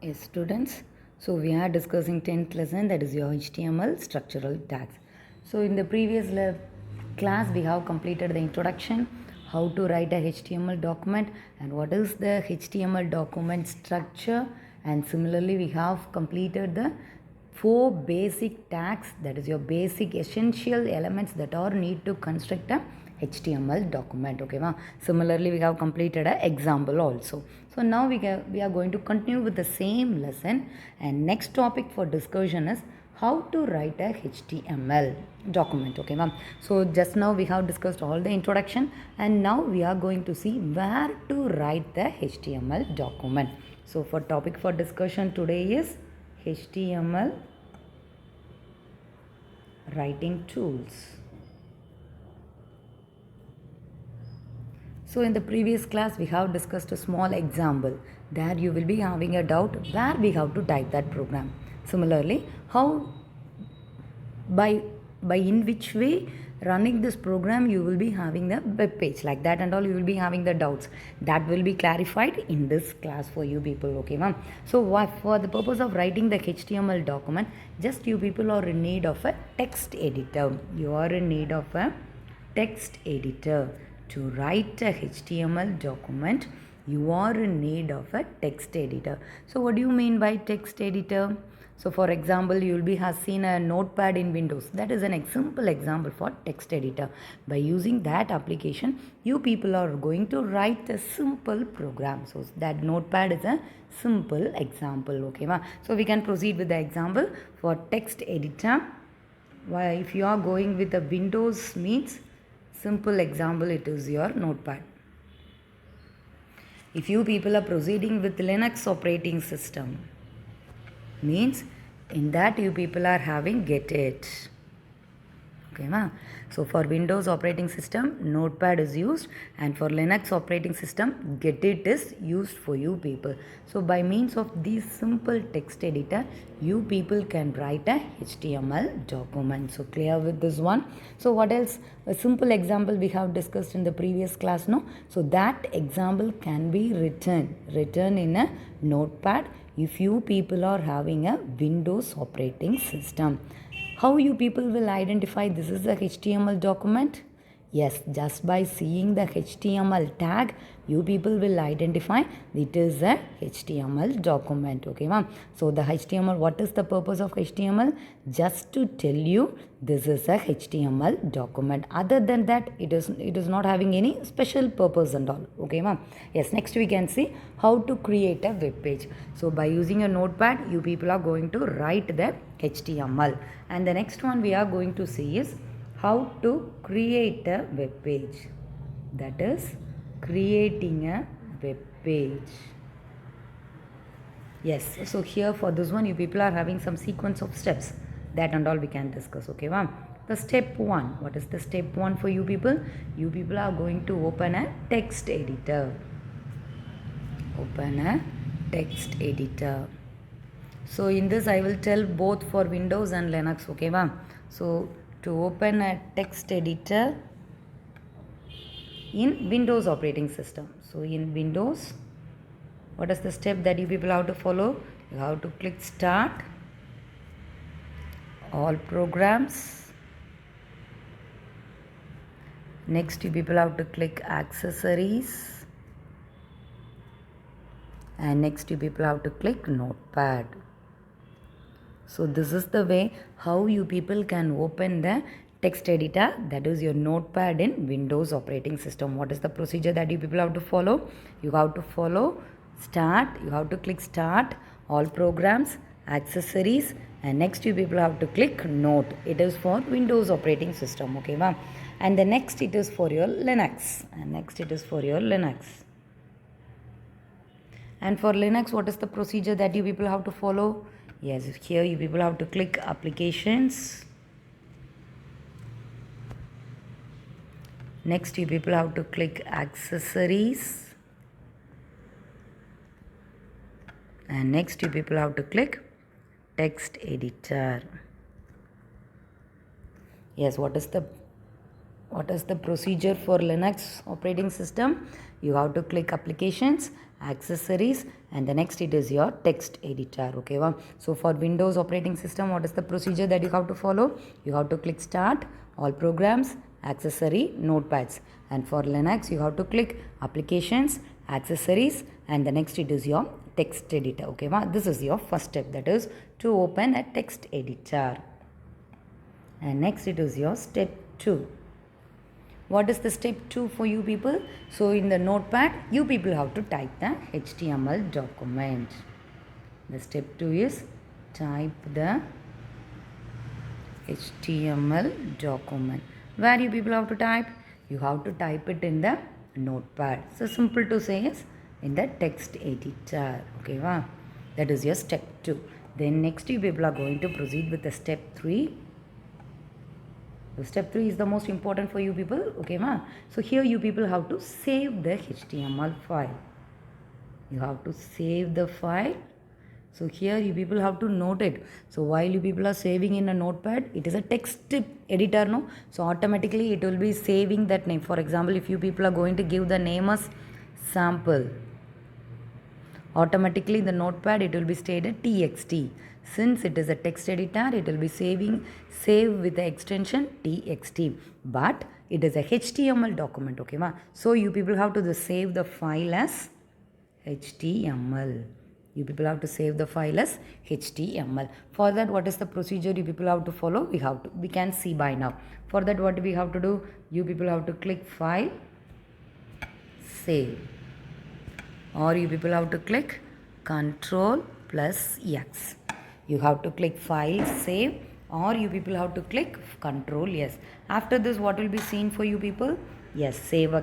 Yes, students. So we are discussing 10th lesson, that is your HTML structural tags. So in the previous class we have completed the introduction, how to write a HTML document and what is the HTML document structure, and similarly we have completed the four basic tags, that is your basic essential elements that are need to construct a HTML document. Okay, ma? Similarly we have completed an example also. So now we are going to continue with the same lesson, and next topic for discussion is how to write a HTML document. Okay, ma'am. So just now we have discussed all the introduction, and now we are going to see where to write the HTML document. So for topic for discussion today is HTML writing tools. So in the previous class we have discussed a small example. There you will be having a doubt where we have to type that program. Similarly, how by in which way running this program you will be having the web page like that, and all you will be having the doubts that will be clarified in this class for you people. Okay, ma'am. So what, for the purpose of writing the HTML document, just you people are in need of a text editor. You are in need of a text editor to write a HTML document. You are in need of a text editor. So what do you mean by text editor? So for example, you will be has seen a notepad in Windows. That is an simple example for text editor. By using that application, you people are going to write a simple program. So that notepad is a simple example. Okay, ma? So we can proceed with the example for text editor. Why, if you are going with the Windows means simple example, it is your notepad. If you people are proceeding with Linux operating system, means in that you people are having Get-It. Okay, ma? So for Windows operating system, Notepad is used, and for Linux operating system, Get-It is used for you people. So by means of this simple text editor, you people can write a HTML document. So clear with this one? So what else? A simple example we have discussed in the previous class, no? So that example can be written in a Notepad if you people are having a Windows operating system. How you people will identify this is a HTML document? Yes, just by seeing the HTML tag, you people will identify it is a HTML document. Okay, ma'am. So the HTML, what is the purpose of HTML? Just to tell you this is a HTML document. Other than that, it is not having any special purpose and all. Okay, ma'am. Yes, next we can see how to create a web page. So by using a notepad, you people are going to write the HTML. And the next one we are going to see is how to create a web page. That is creating a web page. Yes, so here for this one you people are having some sequence of steps, that and all we can discuss. Okay, ma'am. The step 1, what is the step 1 for you people? You people are going to open a text editor. Open a text editor. So in this I will tell both for Windows and Linux. Okay, ma'am. So to open a text editor in Windows operating system. So in Windows, what is the step that you people have to follow? You have to click Start, All Programs. Next you people have to click Accessories, and next you people have to click Notepad. So this is the way how you people can open the text editor, that is your notepad in Windows operating system. What is the procedure that you people have to follow? You have to follow Start, you have to click Start, All Programs, Accessories, and next you people have to click Note. It is for Windows operating system. Okay, ma'am. And the next it is for your Linux. And for Linux, what is the procedure that you people have to follow? Yes, here you people have to click Applications. Next, you people have to click Accessories. And next, you people have to click Text Editor. Yes, what is the what is the procedure for Linux operating system? You have to click applications, accessories, and the next it is your text editor. Okay, wow. So for Windows operating system, what is the procedure that you have to follow? You have to click start, all programs, accessory, notepads. And for Linux, you have to click applications, accessories, and the next it is your text editor. Okay, wow. This is your first step, that is to open a text editor. And next it is your step 2. What is the step 2 for you people? So in the notepad, you people have to type the HTML document. The step 2 is type the HTML document. Where you people have to type? You have to type it in the notepad. So simple to say is in the text editor. Okay, wow. That is your step 2. Then next you people are going to proceed with the step 3. So step 3 is the most important for you people. Okay, ma? So here you people have to save the HTML file. You have to save the file. So here you people have to note it. So while you people are saving in a notepad, it is a text editor, no? So automatically it will be saving that name. For example, if you people are going to give the name as sample, automatically the notepad it will be stated txt. Since it is a text editor, it will be save with the extension txt, but it is a HTML document. Okay, ma? So you people have to save the file as HTML. You people have to save the file as HTML. For that, what is the procedure you people have to follow? We can see by now. For that, what we have to do? You people have to click file, save, or you people have to click Ctrl plus X. You have to click file, save, or you people have to click Ctrl yes. After this, what will be seen for you people? Yes, save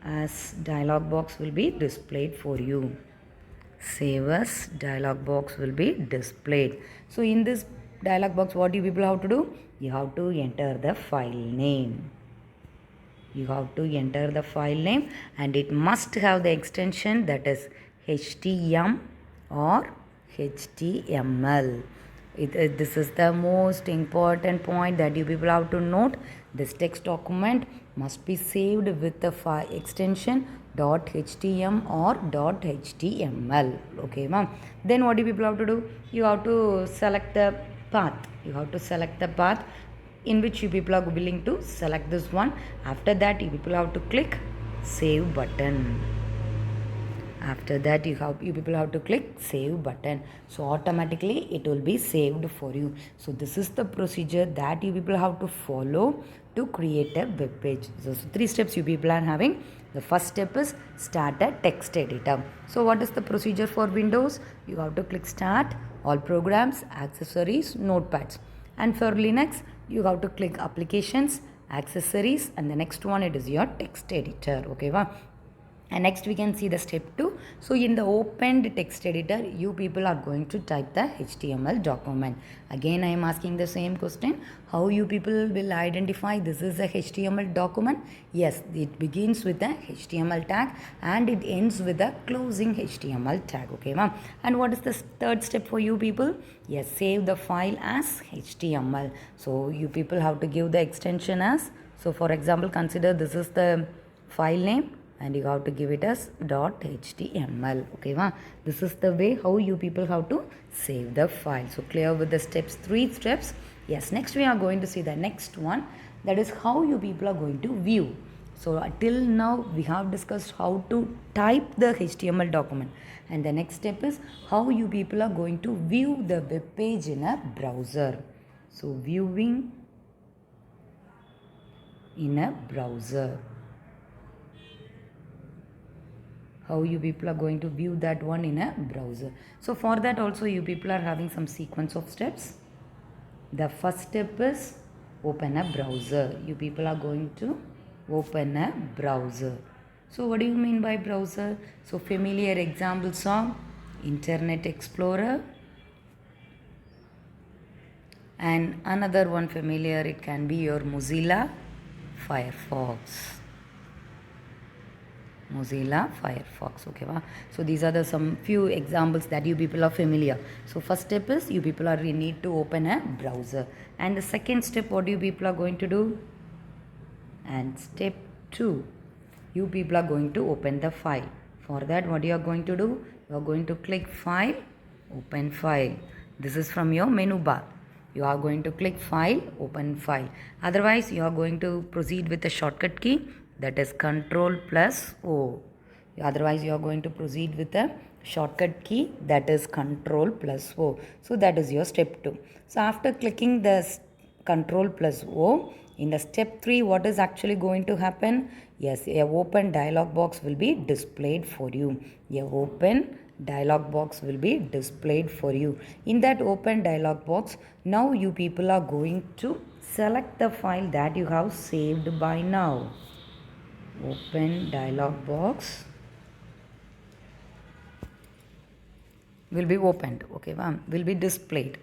as dialog box will be displayed for you. Save as dialog box will be displayed. So in this dialog box, what you people have to do? You have to enter the file name. You have to enter the file name, and it must have the extension that is HTML or HTML. This is the most important point that you people have to note. This text document must be saved with the file extension .htm or .html. Okay, ma'am. Then what do people have to do? You have to select the path. You have to select the path in which you people are willing to select this one. After that, you people have to click save button. After that, you people have to click save button. So automatically it will be saved for you. So this is the procedure that you people have to follow to create a web page. So 3 steps you people are having. The first step is start a text editor. So what is the procedure for Windows? You have to click start, all programs, accessories, notepads. And for Linux, you have to click applications, accessories, and the next one it is your text editor. Okay, wow. And next we can see the step 2. So in the opened text editor, you people are going to type the HTML document. Again, I am asking the same question. How you people will identify this is a HTML document? Yes, it begins with the HTML tag and it ends with the closing HTML tag. Okay, ma'am. And what is the third step for you people? Yes, save the file as HTML. So you people have to give the extension as. So for example, consider this is the file name, and you have to give it as .html. Okay, ma? This is the way how you people have to save the file. So clear with the 3 steps. Yes, next we are going to see the next one. That is how you people are going to view. So till now we have discussed how to type the HTML document. And the next step is how you people are going to view the web page in a browser. So viewing in a browser. How you people are going to view that one in a browser. So for that also you people are having some sequence of steps. The first step is open a browser. You people are going to open a browser. So what do you mean by browser? So familiar examples are Internet Explorer, and another one familiar, it can be your Mozilla Firefox. Mozilla Firefox. Okay, wow. So these are the some few examples that you people are familiar. So first step is you people are need to open a browser, and the second step what you people are going to do? And step 2, you people are going to open the file. For that, what you are going to do? You are going to click File, Open File. This is from your menu bar. You are going to click File, Open File. Otherwise, you are going to proceed with the shortcut key, that is Control plus O. Otherwise, you are going to proceed with the shortcut key, that is Control plus O. So that is your step 2. So after clicking the Control plus O, in the step 3, what is actually going to happen? Yes, a open dialog box will be displayed for you. A open dialog box will be displayed for you. In that open dialog box, now you people are going to select the file that you have saved by now. Open dialog box will be opened, okay, will be displayed.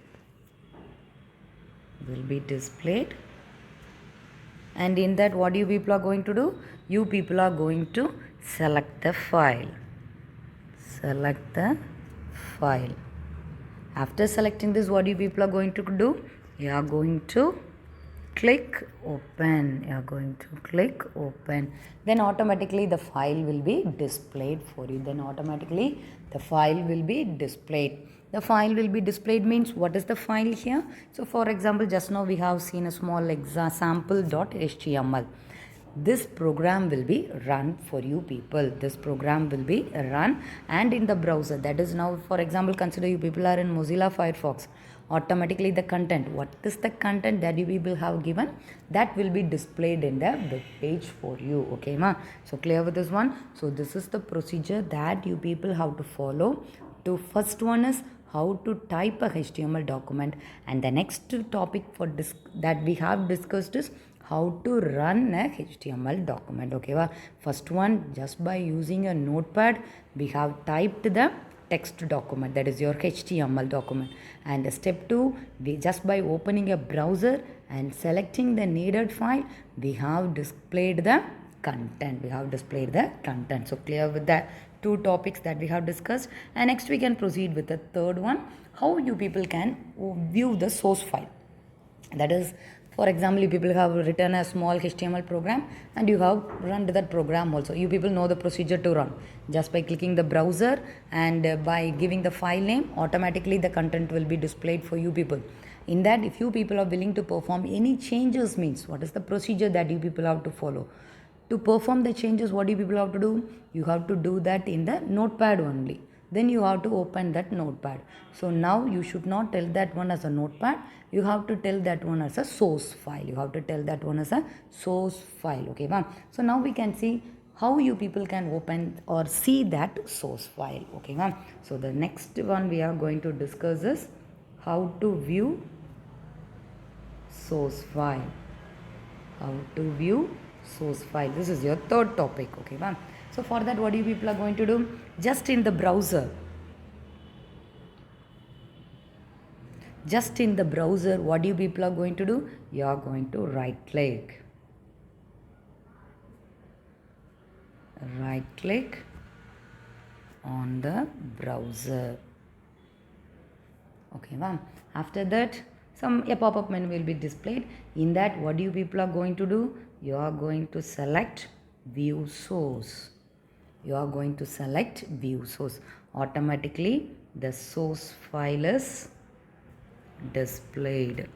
And in that, what you people are going to do? You people are going to select the file. After selecting this, what you people are going to do? You are going to click open. Then automatically the file will be displayed for you. The file will be displayed means, what is the file here? So for example, just now we have seen a small sample.html. This program will be run for you people. And in the browser, that is now, for example, consider you people are in Mozilla Firefox. Automatically the content, what is the content that you people have given, that will be displayed in the web page for you, okay ma? So clear with this one? So this is the procedure that you people have to follow. To first one is how to type a HTML document, and the next topic that we have discussed is how to run a HTML document, okay va? First one, just by using a notepad, we have typed the text document, that is your HTML document. And step 2, we just by opening a browser and selecting the needed file, we have displayed the content. So clear with the 2 topics that we have discussed. And next we can proceed with the third one, how you people can view the source file. That is, for example, you people have written a small HTML program and you have run that program also. You people know the procedure to run. Just by clicking the browser and by giving the file name, automatically the content will be displayed for you people. In that, if you people are willing to perform any changes, means what is the procedure that you people have to follow? To perform the changes, what do you people have to do? You have to do that in the notepad only. Then you have to open that notepad. So now you should not tell that one as a notepad. You have to tell that one as a source file. Okay, ma'am. So now we can see how you people can open or see that source file. Okay, ma'am. So the next one we are going to discuss is how to view source file. This is your third topic, okay, ma'am. So for that, what you people are going to do? Just in the browser, what you people are going to do? You are going to right click on the browser, okay, ma'am. After that, a pop-up menu will be displayed. In that, what you people are going to do? You are going to select view source. Automatically the source file is displayed.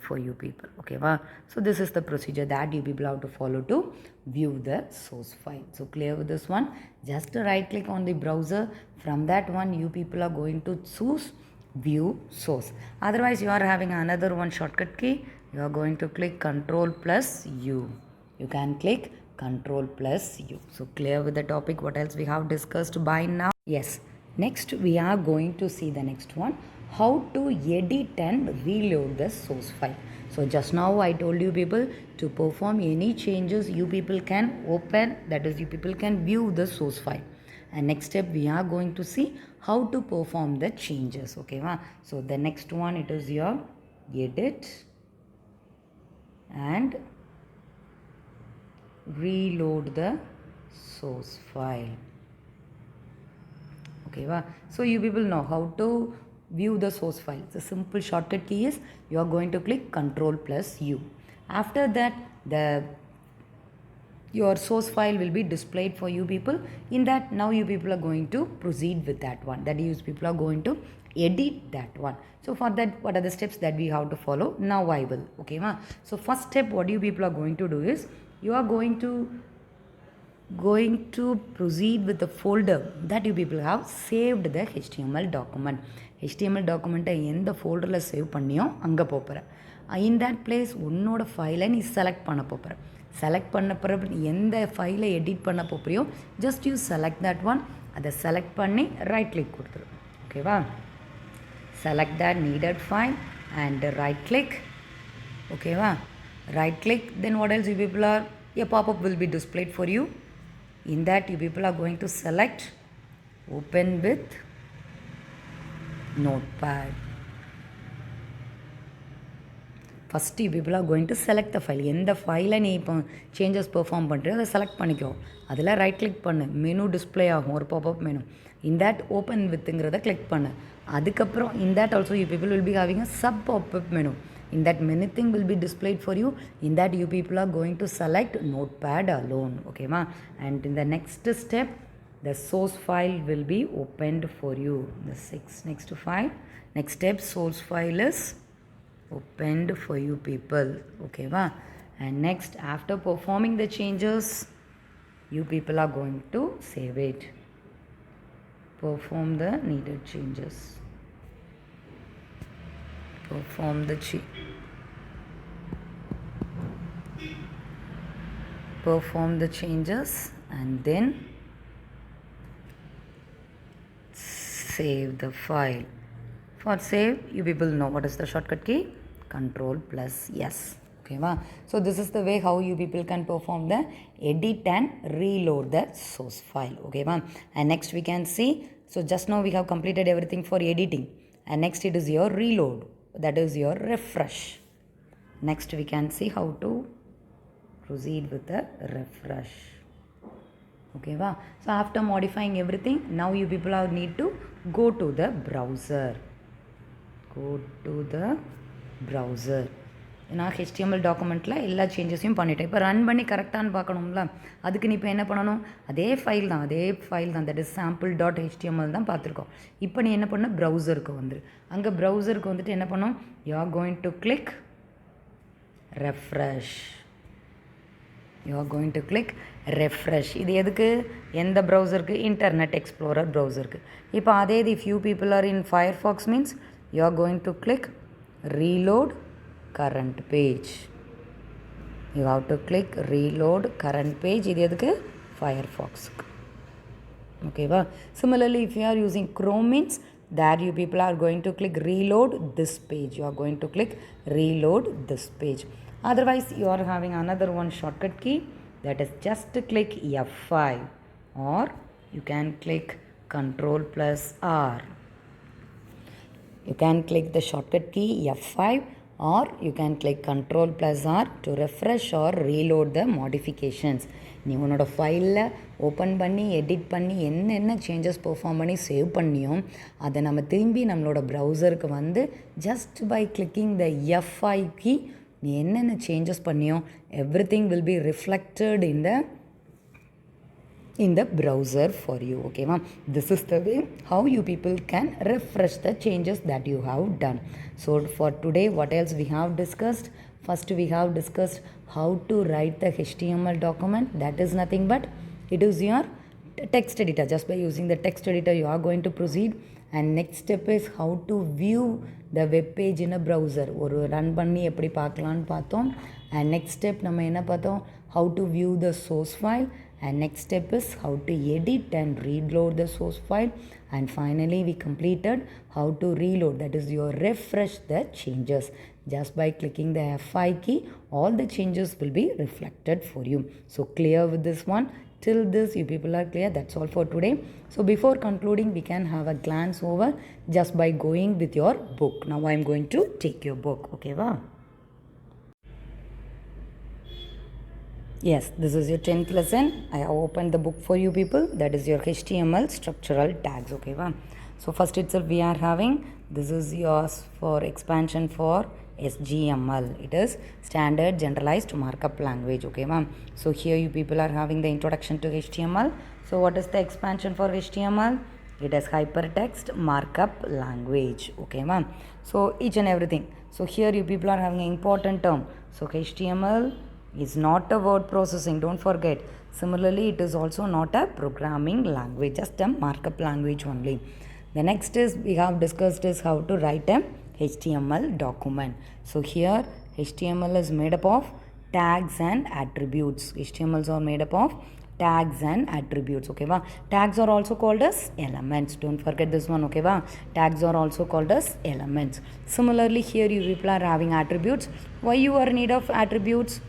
For you people, okay, wow. So this is the procedure that you people have to follow to view the source file. So clear with this one? Just right click on the browser. From that one, you people are going to choose view source. Otherwise, you are having another one shortcut key. You are going to click Control plus U. You can click Control plus U. So clear with the topic? What else we have discussed by now? Yes. Next, we are going to see the next one, how to edit and reload the source file. So just now I told you people, to perform any changes, you people can open, that is, you people can view the source file. And next step, we are going to see how to perform the changes, okay, ma? So the next one, it is your edit and reload the source file, okay, wow. So you people know how to view the source file. The simple shortcut key is you are going to click Ctrl plus U. After that, your source file will be displayed for you people. In that, now you people are going to proceed with that one. That is, people are going to edit that one. So for that, what are the steps that we have to follow? Now I will. Okay, ma. So first step, what you people are going to do is you are going to proceed with the folder that you people have saved the HTML document. HTML document எந்த folderல save பண்ணியோ அங்க போப்பற. In that place உன்னோட ஃபைலை நீ select பண்ண போப்பற. Select பண்ண பிறகு எந்த ஃபைலை எடிட் பண்ண போப்பறியோ just you select that one. அதை செலக்ட் பண்ணி ரைட் கிளிக் கொடுத்துரு. ஓகேவா? Select that needed file and right click. ஓகேவா? Right click, then what else you people are, a pop-up will be displayed for you. In that, you people are going to select open with notepad. First, you people are going to select the file. எந்த ஃபைலை நீ இப்போ changes perform பண்ணுறியோ அதை select பண்ணிக்கோ. அதில் right click பண்ணு, menu display ஆகும், ஒரு popup menu. In that open வித்துங்கிறத கிளிக் பண்ணு. அதுக்கப்புறம் in that also you people will be having a sub pop-up menu. In that, many things will be displayed for you. In that, you people are going to select notepad alone. Okay, ma? And in the next step, the source file will be opened for you. The next file. Next step, source file is opened for you people. Okay, ma? And next, after performing the changes, you people are going to save it. Perform the needed changes. Perform the changes and then save the file. For save, you people know what is the shortcut key? Ctrl plus S. Okay, wow. So this is the way how you people can perform the edit and reload the source file. Okay, wow. And next we can see, so just now we have completed everything for editing, and next it is your reload. That is your refresh. Next we can see how to proceed with the refresh. Okay, wow. So after modifying everything, now you people are need to go to the browser. Go to the browser. நான் HTML டாக்குமெண்ட்டில் எல்லா சேஞ்சஸையும் பண்ணிட்டேன். இப்போ run பண்ணி கரெக்டானு பார்க்கணும்ல, அதுக்கு நீ இப்போ என்ன பண்ணணும்? அதே ஃபைல் தான் தட் இஸ் sample.html தான் பார்த்துருக்கோம். இப்போ நீ என்ன பண்ண? ப்ரௌசருக்கு வந்துரு. அங்கே ப்ரௌசருக்கு வந்துட்டு என்ன பண்ணணும்? You are going to click refresh. இது எதுக்கு? எந்த ப்ரௌசருக்கு? இன்டர்நெட் எக்ஸ்ப்ளோரர் ப்ரௌசருக்கு. இப்போ அதே the few people are in Firefox means you are going to click reload current page. You have to click reload current page. இது எதுக்கு? Firefox. Okay, wow. Similarly, if you are using Chrome means that you people are going to click reload this page. You are going to click reload this page. Otherwise, you are having another one shortcut key, that is just to click F5, or you can click Ctrl plus R. You can click the shortcut key F5, or you can click Ctrl plus R to refresh or reload the modifications. நீ உன்னோட ஃபைலில் open பண்ணி edit பண்ணி என்னென்ன changes perform பண்ணி save பண்ணியோ அதை நம்ம திரும்பி நம்மளோட ப்ரௌசருக்கு வந்து just by clicking the F5 key நீ என்னென்ன சேஞ்சஸ் பண்ணியோ everything will be reflected in the browser for you. Okay, ma'am? This is the way how you people can refresh the changes that you have done. So for today, what else we have discussed? First, we have discussed how to write the HTML document. That is nothing but it is your text editor. Just by using the text editor, you are going to proceed. And next step is how to view the web page in a browser. ஒரு run பண்ணி எப்படி பார்க்கலான்னு பார்த்தோம். And next step நம்ம என்ன பார்த்தோம்? How to view the source file. And next step is how to edit and reload the source file. And finally, we completed how to reload. That is your refresh the changes. Just by clicking the F5 key, all the changes will be reflected for you. So clear with this one. Till this, you people are clear. That's all for today. So before concluding, we can have a glance over just by going with your book. Now I am going to take your book. Okay, wow? Yes, this is your 10th lesson. I have opened the book for you people. That is your HTML structural tags. Okay, wow? So first itself we are having, this is yours for expansion for SGML. It is Standard Generalized Markup Language. Okay, ma'am. So here you people are having the introduction to HTML. So what is the expansion for HTML? It is Hypertext Markup Language. Okay, ma'am. So each and everything. So here you people are having an important term. So HTML is not a word processing. Don't forget. Similarly, it is also not a programming language. Just a markup language only. The next is we have discussed is how to write a HTML document. So here HTML is made up of tags and attributes. HTMLs are made up of tags and attributes. Okay, va? Tags are also called as elements. Don't forget this one. Okay, va? Tags are also called as elements. Similarly, here you people are having attributes. Why you are in need of attributes?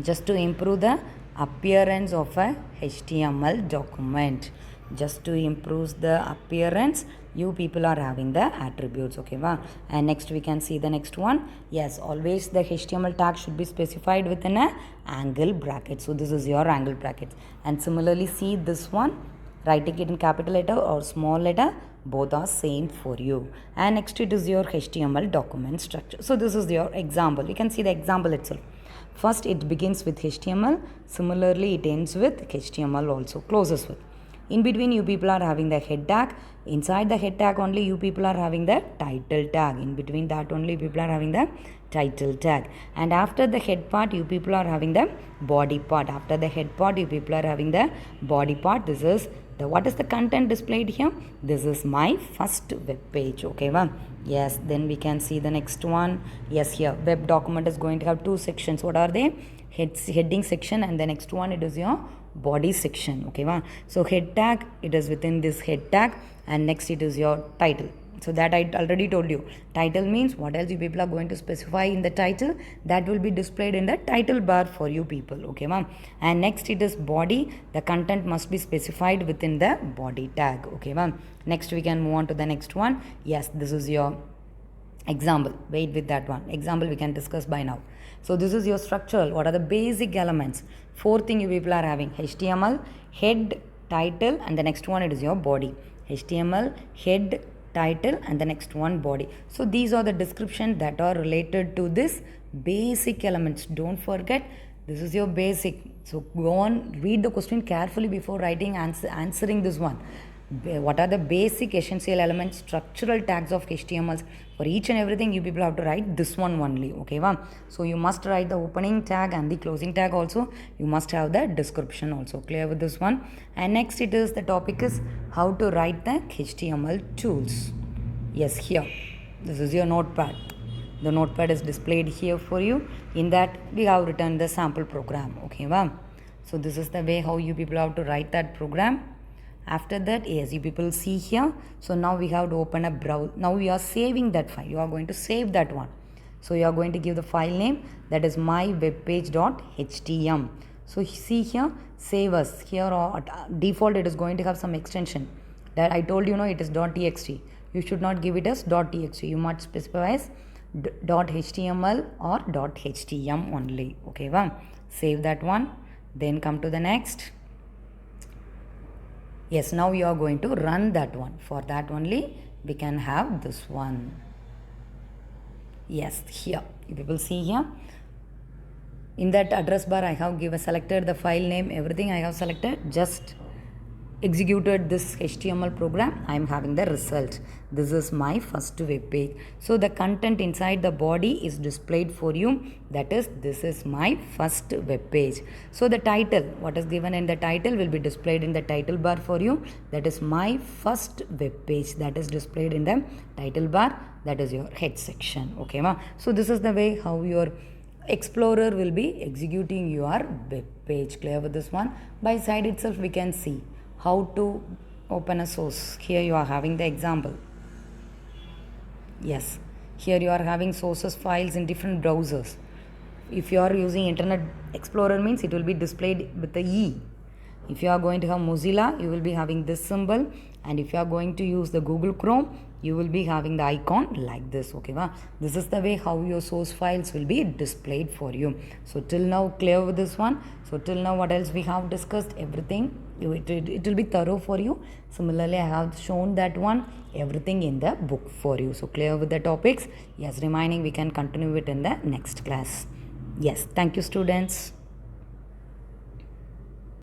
Just to improve the appearance of a HTML document. Just to improve the appearance, you people are having the attributes. Okay, va? And next we can see the next one. Yes, always the HTML tag should be specified within a angle bracket. So this is your angle bracket. And similarly, see this one, writing it in capital letter or small letter, both are same for you. And next it is your HTML document structure. So this is your example. You can see the example itself. First it begins with HTML. Similarly, it ends with HTML also, closes with. In between, you people are having the head tag. Inside the head tag only, you people are having the title tag. In between that only, people are having the title tag. And after the head part, you people are having the body part. After the head part, you people are having the body part. This is the, what is the content displayed here? This is my first web page. Okay, well, yes, then we can see the next one. Yes, here web document is going to have two sections. What are they? Heading section, and the next one it is your body section. Okay, wow. So head tag, it is within this head tag, and next it is your title. So that I already told you. Title means what else you people are going to specify in the title, that will be displayed in the title bar for you people. Okay, ma'am. And next it is body. The content must be specified within the body tag. Okay, ma'am. Next we can move on to the next one. Yes, this is your example. Wait with that one. Example we can discuss by now. So this is your structural. What are the basic elements? Four thing you people are having: HTML, head, title, and the next one it is your body. HTML, head, title, and the next one body. So these are the description that are related to this basic elements. Don't forget, this is your basic. So go on, read the question carefully before writing answering this one. What are the basic essential elements, structural tags of HTMLs? For each and everything, you people have to write this one only. Okay, wow? So you must write the opening tag and the closing tag also. You must have the description also. Clear with this one? And next it is, the topic is how to write the HTML tools. Yes, here. This is your notepad. The notepad is displayed here for you. In that, we have written the sample program. Okay, wow? So this is the way how you people have to write that program. After that, yes, you people see here. So now we have to open a browser. Now we are saving that file. You are going to save that one. So you are going to give the file name, that is mywebpage.htm. So see here, save as. Here or default it is going to have some extension. That I told you, no, it is .txt. You should not give it as .txt. You must specify as .html or .htm only. Okay, well, save that one. Then come to the next. Yes, now we are going to run that one. For that only, we can have this one. Yes, here. You will see here. In that address bar, I have selected the file name, everything I have selected. Just executed this HTML program. I am having the result. This is my first web page. So the content inside the body is displayed for you. That is, this is my first web page. So the title, what is given in the title will be displayed in the title bar for you. That is my first web page. That is displayed in the title bar. That is your head section. Okay, ma? So this is the way how your Explorer will be executing your web page. Clear with this one? By side itself, we can see how to open a source. Here you are having the example. Yes, here you are having sources files in different browsers. If you are using Internet Explorer, means it will be displayed with the E. If you are going to have Mozilla, you will be having this symbol, and if you are going to use the Google Chrome, you will be having the icon like this. Okay, this is the way how your source files will be displayed for you. So till now clear with this one. So till now what else we have discussed, everything, it will be thorough for you. Similarly, I have shown that one, everything in the book for you. So clear with the topics. Yes, remaining we can continue it in the next class. Yes, thank you students.